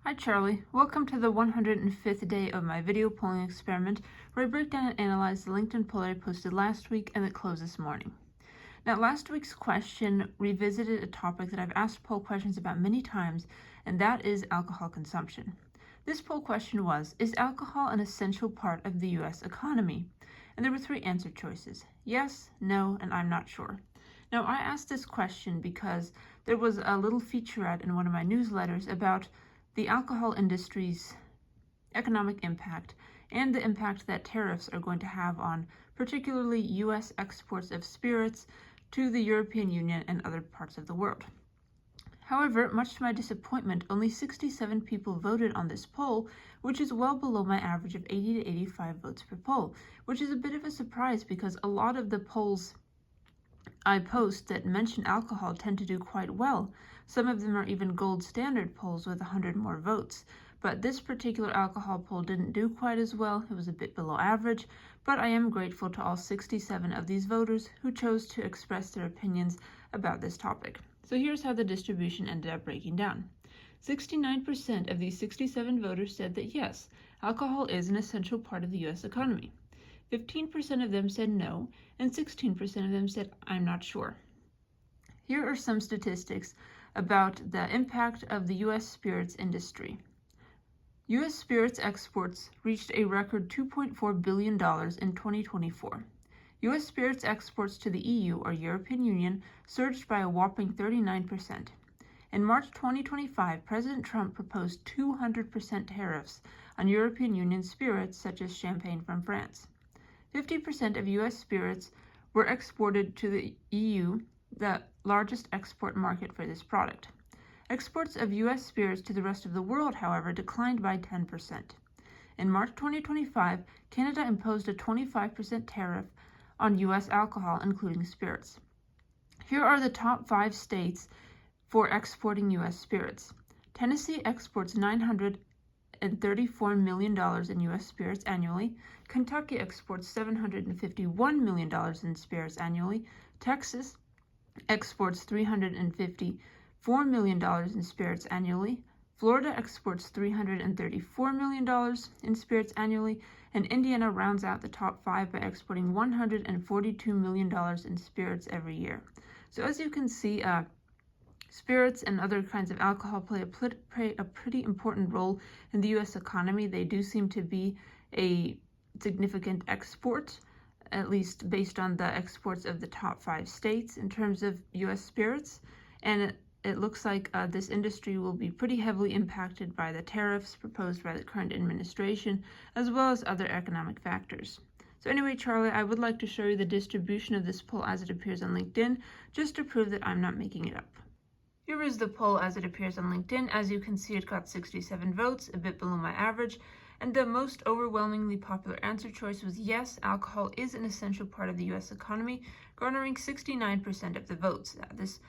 Hi Charlie, welcome to the 105th day of my video polling experiment where I break down and analyze the LinkedIn poll I posted last week and that closed this morning. Now last week's question revisited a topic that I've asked poll questions about many times, and that is alcohol consumption. This poll question was, is alcohol an essential part of the US economy? And there were three answer choices: yes, no, and I'm not sure. Now I asked this question because there was a little featurette in one of my newsletters about the alcohol industry's economic impact and the impact that tariffs are going to have on particularly U.S. exports of spirits to the European Union and other parts of the world. However, much to my disappointment, only 67 people voted on this poll, which is well below my average of 80 to 85 votes per poll, which is a bit of a surprise because a lot of the polls I post that mention alcohol tend to do quite well. Some of them are even gold standard polls with 100 more votes. But this particular alcohol poll didn't do quite as well. It was a bit below average, but I am grateful to all 67 of these voters who chose to express their opinions about this topic. So here's how the distribution ended up breaking down. 69% of these 67 voters said that yes, alcohol is an essential part of the US economy. 15% of them said no, and 16% of them said, I'm not sure. Here are some statistics about the impact of the U.S. spirits industry. U.S. spirits exports reached a record $2.4 billion in 2024. U.S. spirits exports to the EU, or European Union, surged by a whopping 39%. In March 2025, President Trump proposed 200% tariffs on European Union spirits such as champagne from France. 50% of U.S. spirits were exported to the EU, the largest export market for this product. Exports of U.S. spirits to the rest of the world, however, declined by 10%. In March 2025, Canada imposed a 25% tariff on U.S. alcohol, including spirits. Here are the top 5 states for exporting U.S. spirits. Tennessee exports $934 million in U.S. spirits annually. Kentucky exports $751 million in spirits annually. Texas exports $354 million in spirits annually. Florida exports $334 million in spirits annually. And Indiana rounds out the top 5 by exporting $142 million in spirits every year. So as you can see, spirits and other kinds of alcohol play a pretty important role in the U.S. economy. They do seem to be a significant export, at least based on the exports of the top 5 states in terms of U.S. spirits. And it looks like this industry will be pretty heavily impacted by the tariffs proposed by the current administration, as well as other economic factors. So anyway, Charlie, I would like to show you the distribution of this poll as it appears on LinkedIn, just to prove that I'm not making it up. Here is the poll as it appears on LinkedIn. As you can see, it got 67 votes, a bit below my average, and the most overwhelmingly popular answer choice was yes, alcohol is an essential part of the U.S. economy, garnering 69% of the votes. This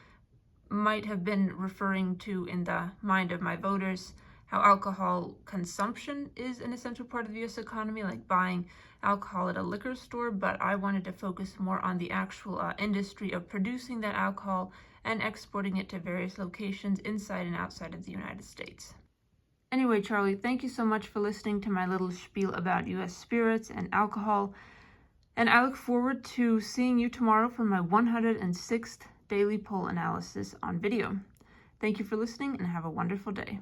might have been referring to, in the mind of my voters, how alcohol consumption is an essential part of the U.S. economy, like buying alcohol at a liquor store, but I wanted to focus more on the actual industry of producing that alcohol and exporting it to various locations inside and outside of the United States. Anyway, Charlie, thank you so much for listening to my little spiel about U.S. spirits and alcohol, and I look forward to seeing you tomorrow for my 106th daily poll analysis on video. Thank you for listening and have a wonderful day.